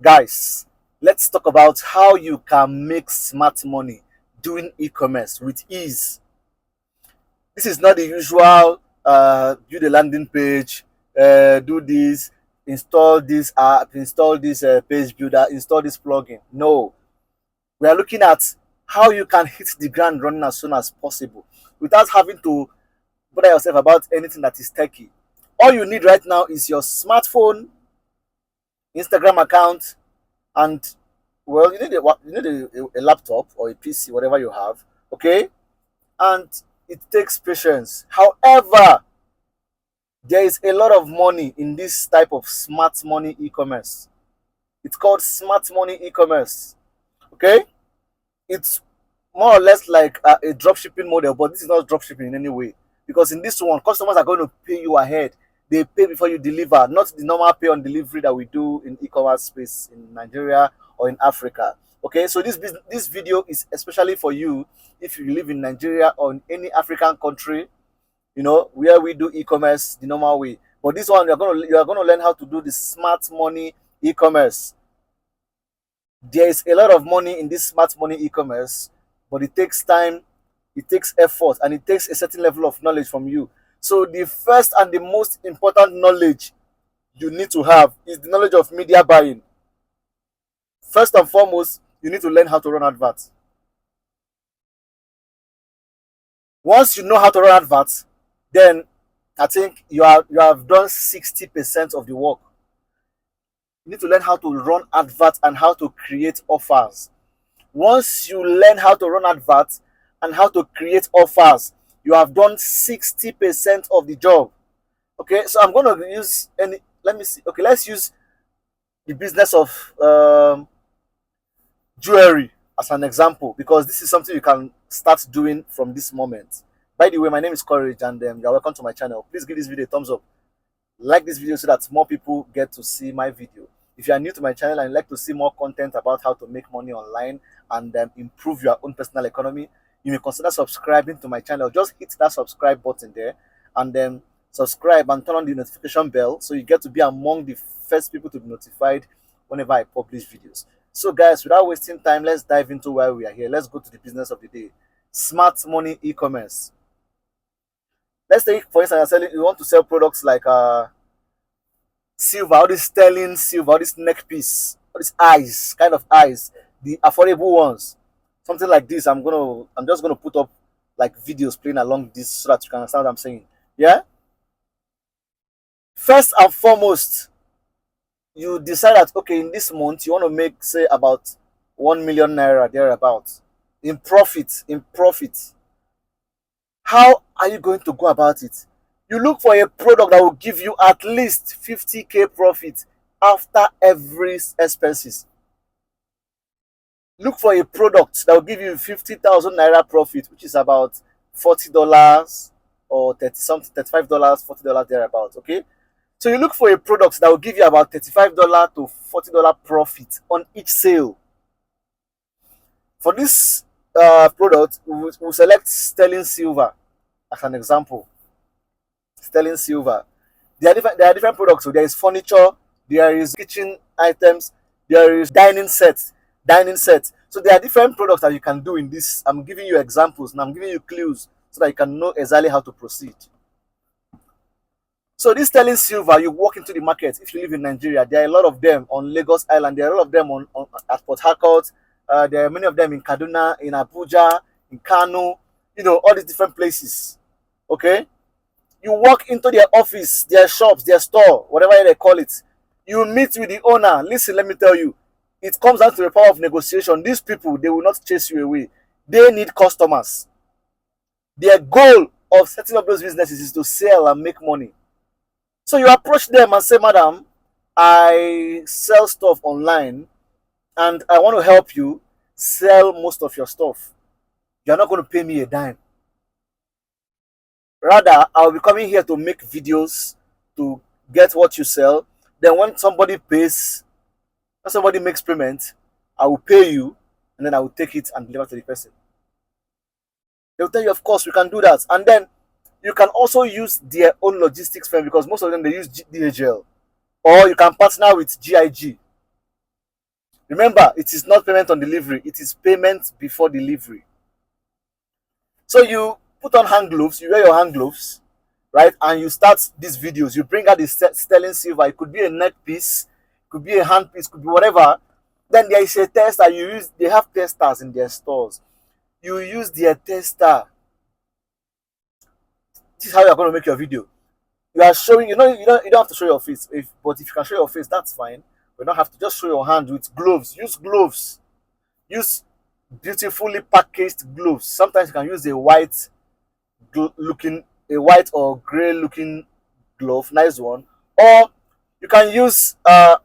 Guys, let's talk about how you can make smart money doing e-commerce with ease. This is not the usual build a landing page, do this, install this app, install this page builder, install this plugin. No, we are looking at how you can hit the ground running as soon as possible without having to bother yourself about anything that is techy. All you need right now is your smartphone, Instagram account, and well, you need a laptop or a PC, whatever you have, okay? And it takes patience. However, there is a lot of money in this type of smart money e-commerce. It's called smart money e-commerce, okay? It's more or less like a drop shipping model, but this is not drop shipping in any way, because in this one, customers are going to pay you ahead. They pay before you deliver, not the normal pay on delivery that we do in e-commerce space in Nigeria or in Africa. Okay, so this video is especially for you if you live in Nigeria or in any African country, where we do e-commerce the normal way. But this one, you are gonna learn how to do the smart money e-commerce. There is a lot of money in this smart money e-commerce, but it takes time, it takes effort, and it takes a certain level of knowledge from you. So the first and the most important knowledge you need to have is the knowledge of media buying. First and foremost, you need to learn how to run adverts. Once you know how to run adverts, then I think you have done 60% of the work. You need to learn how to run adverts and how to create offers. Once you learn how to run adverts and how to create offers, you have done 60% of the job. Okay, so I'm going to use any, let me see. Okay, let's use the business of jewelry as an example, because this is something you can start doing from this moment. By the way, my name is Courage, and you're welcome to my channel. Please give this video a thumbs up, like this video so that more people get to see my video. If you are new to my channel and you'd like to see more content about how to make money online and improve your own personal economy, you may consider subscribing to my channel. Just hit that subscribe button there and then subscribe and turn on the notification bell so you get to be among the first people to be notified whenever I publish videos. So guys, without wasting time, let's dive into why we are here. Let's go to the business of the day. Smart money e-commerce. Let's take, for instance, you want to sell products like silver, all this sterling silver, all this neck piece, all these eyes, kind of eyes, the affordable ones, something like this. I'm just gonna put up like videos playing along this so that you can understand what I'm saying. Yeah. First and foremost, you decide that okay, in this month you want to make say about 1 million naira thereabouts in profit. How are you going to go about it? You look for a product that will give you at least 50k profit after every expenses. Look for a product that will give you 50,000 naira profit, which is about $40 or 30 something, $35, $40 thereabouts. Okay, so you look for a product that will give you about $35 to $40 profit on each sale. For this product, we'll select sterling silver as an example. Sterling silver. There are different products. So there is furniture, there is kitchen items, there is dining sets. So there are different products that you can do in this. I'm giving you examples and I'm giving you clues so that you can know exactly how to proceed. So this sterling silver, you walk into the market. If you live in Nigeria, there are a lot of them on Lagos Island. There are a lot of them at Port Harcourt. There are many of them in Kaduna, in Abuja, in Kano. All these different places. Okay, you walk into their office, their shops, their store, whatever they call it. You meet with the owner. Listen, let me tell you, it comes down to the power of negotiation. These people, they will not chase you away. They need customers. Their goal of setting up those businesses is to sell and make money. So you approach them and say, madam, I sell stuff online and I want to help you sell most of your stuff. You're not going to pay me a dime. Rather, I'll be coming here to make videos to get what you sell. Then when somebody makes payment, I will pay you and then I will take it and deliver to the person. They'll tell you, of course, we can do that. And then you can also use their own logistics firm because most of them, they use DHL. Or you can partner with GIG. Remember, it is not payment on delivery, it is payment before delivery. So you put on hand gloves, you wear your hand gloves, right? And you start these videos. You bring out the sterling silver. It could be a neck piece, it could be a hand piece, could be whatever. Then there is a tester. You use. They have testers in their stores. You use their tester. This is how you are going to make your video. You are showing. You don't have to show your face. But if you can show your face, that's fine. You don't have to just show your hand with gloves. Use gloves. Use beautifully packaged gloves. Sometimes you can use a white or gray looking glove, nice one, or you can use a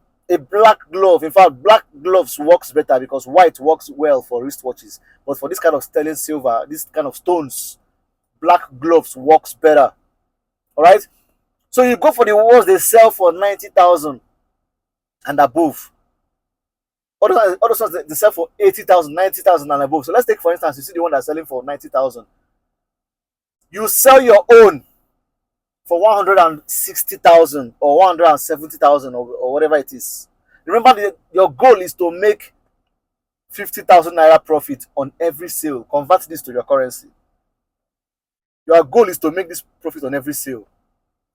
black glove. In fact, black gloves works better because white works well for wristwatches, but for this kind of sterling silver, this kind of stones, black gloves works better. All right, so you go for the ones they sell for 90,000 and above. Other ones they sell for 80,000, 90,000 and above. So let's take for instance, you see the one that's selling for 90,000. You sell your own for 160,000 or 170,000 or whatever it is. Remember, your goal is to make 50,000 naira profit on every sale. Convert this to your currency. Your goal is to make this profit on every sale.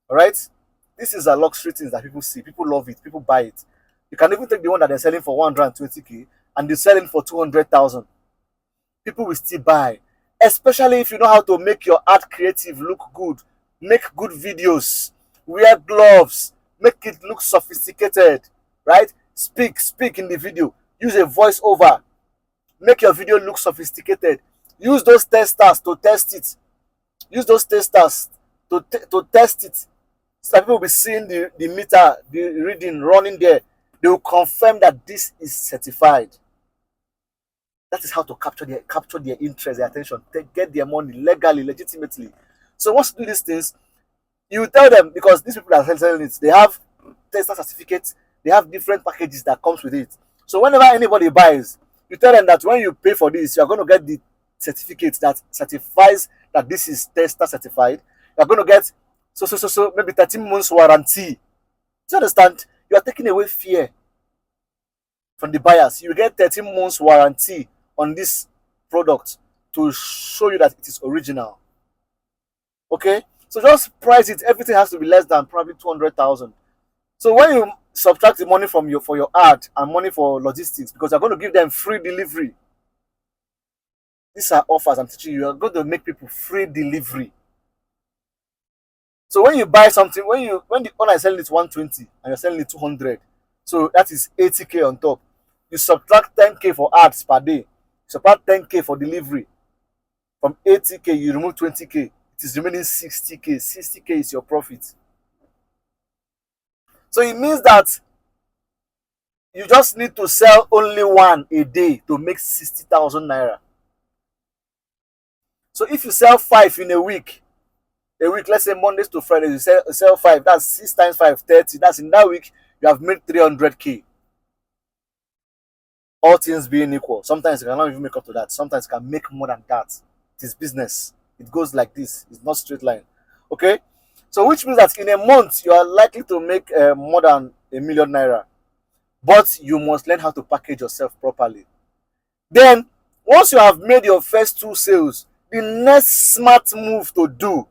All right? This is a luxury things that people see. People love it. People buy it. You can even take the one that they're selling for 120k and they're selling for 200,000. People will still buy, especially if you know how to make your art creative look good. Make good videos, wear gloves, make it look sophisticated, right? Speak in the video, use a voiceover, make your video look sophisticated. Use those testers to test it. Use those testers to test it. So people will be seeing the meter, the reading running there. They will confirm that this is certified. That is how to capture their interest, their attention, get their money legally, legitimately. So once you do these things, you tell them, because these people that are selling it, they have tester certificates, they have different packages that comes with it. So whenever anybody buys, you tell them that when you pay for this, you are going to get the certificate that certifies that this is tester certified. You are going to get so maybe 13 months warranty. Do you understand? You are taking away fear from the buyers. You get 13 months warranty on this product to show you that it is original. Okay, so just price it. Everything has to be less than probably 200,000. So when you subtract the money from for your ad and money for logistics, because you're going to give them free delivery. These are offers I'm teaching you. You're going to make people free delivery. So when you buy something, when the owner is selling it 120 and you're selling it 200, so that is 80k on top. You subtract 10k for ads per day. You subtract 10k for delivery. From 80k, you remove 20k. It is remaining 60k. 60k is your profit. So it means that you just need to sell only one a day to make 60,000 naira. So if you sell 5 in a week, let's say Mondays to Fridays, you sell 5, that's 6 times 5, 30. That's in that week, you have made 300k. All things being equal. Sometimes you cannot even make up to that. Sometimes you can make more than that. It is business. It goes like this. It's not straight line. Okay? So which means that in a month, you are likely to make more than 1 million naira. But you must learn how to package yourself properly. Then, once you have made your first 2 sales, the next smart move to do,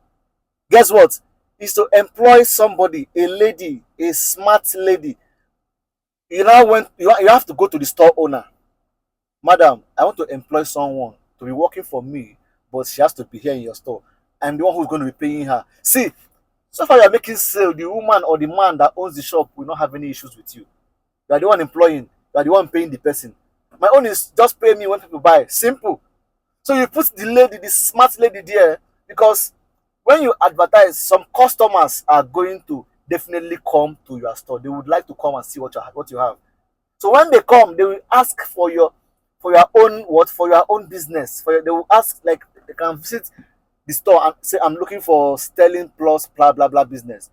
guess what? Is to employ somebody, a lady, a smart lady. You have to go to the store owner. Madam, I want to employ someone to be working for me, but she has to be here in your store. I'm the one who's going to be paying her. See, so far you're making sale, the woman or the man that owns the shop will not have any issues with you. You are the one employing, you are the one paying the person. My own is just pay me when people buy. Simple. So you put the smart lady there, because when you advertise, some customers are going to definitely come to your store. They would like to come and see what you have. So when they come, they will ask for your own business. They will ask, like, they can visit the store and say, I'm looking for Sterling Plus blah blah blah business.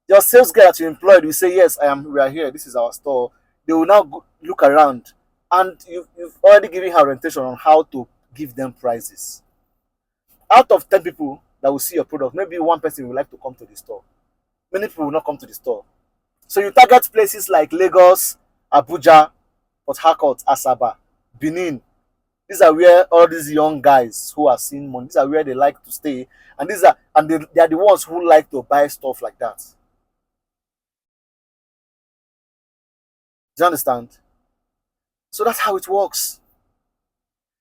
Your sales guy that you employed will say, yes, we are here, this is our store. They will now look around, and you've already given her orientation on how to give them prices. Out of 10 people that will see your product, maybe 1 person will like to come to the store. Many people will not come to the store. So you target places like Lagos, Abuja, Port Harcourt, Asaba, Benin. These are where all these young guys who are seeing money, these are where they like to stay, and they are the ones who like to buy stuff like that. Do you understand? So that's how it works.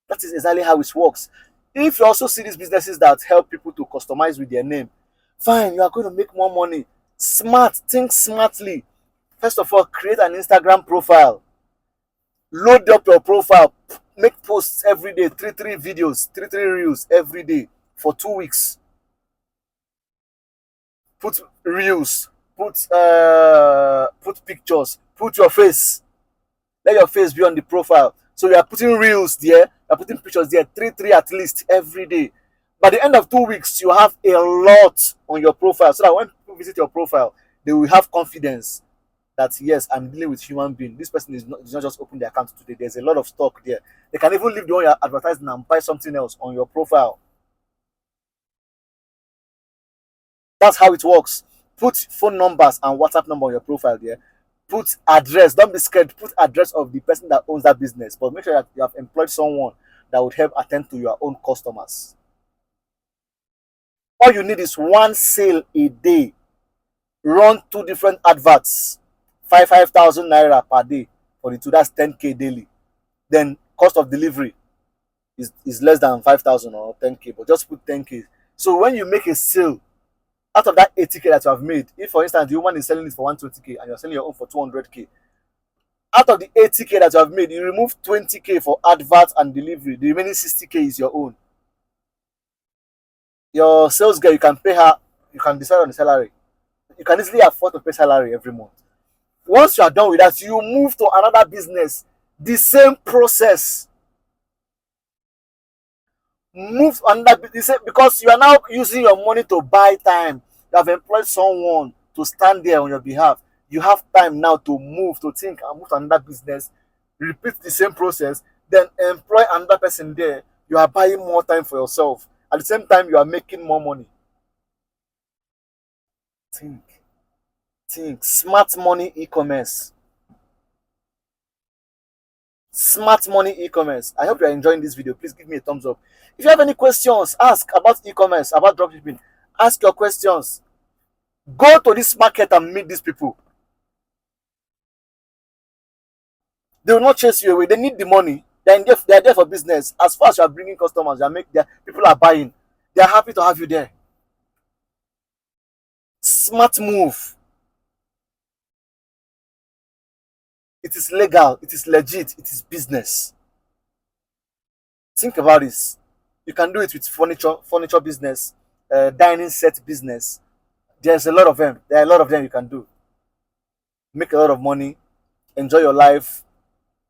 That is exactly how it works. If you also see these businesses that help people to customize with their name, fine, you are going to make more money. Smart, think smartly. First of all, create an Instagram profile. Load up your profile. Make posts every day. Three videos, three reels every day for 2 weeks. Put reels. Put pictures. Put your face. Let your face be on the profile. So you are putting reels there, you are putting pictures there, three at least every day. By the end of 2 weeks, you have a lot on your profile. So that when people visit your profile, they will have confidence that yes, I'm dealing with human being. This person is not just open their account today. There's a lot of stock there. They can even leave the one you're advertising and buy something else on your profile. That's how it works. Put phone numbers and WhatsApp number on your profile there. Put address. Don't be scared. Put address of the person that owns that business. But make sure that you have employed someone that would help attend to your own customers. All you need is one sale a day. Run two different adverts. Five thousand naira per day for the two. That's 10K daily. Then cost of delivery is less than 5,000 or 10K, but just put 10K. So when you make a sale, out of that 80K that you have made, if for instance the woman is selling it for 120K and you're selling your own for 200K, out of the 80K that you have made, you remove 20K for advert and delivery. The remaining 60K is your own. Your sales girl, you can pay her, you can decide on the salary. You can easily afford to pay salary every month. Once you are done with that, you move to another business. The same process. Move to another business because you are now using your money to buy time. You have employed someone to stand there on your behalf. You have time now to move, to think and move to another business, repeat the same process, then employ another person there. You are buying more time for yourself. At the same time, you are making more money. Think, think. Smart money e-commerce. Smart money e-commerce. I hope you are enjoying this video. Please give me a thumbs up. If you have any questions, ask about e-commerce, about dropshipping. Ask your questions. Go to this market and meet these people. They will not chase you away. They need the money. They are there for business. As far as you are bringing customers, people are buying. They are happy to have you there. Smart move. It is legal. It is legit. It is business. Think about this. You can do it with furniture business, dining set business. There's a lot of them. There are a lot of them you can do. Make a lot of money. Enjoy your life.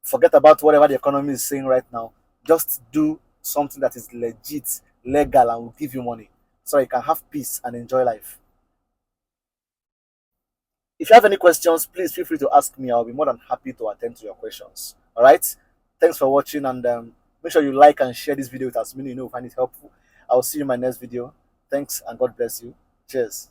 Forget about whatever the economy is saying right now. Just do something that is legit, legal, and will give you money so you can have peace and enjoy life. If you have any questions, please feel free to ask me. I'll be more than happy to attend to your questions. All right. Thanks for watching, and make sure you like and share this video with as many you know who find it helpful. I'll see you in my next video. Thanks and God bless you. Cheers.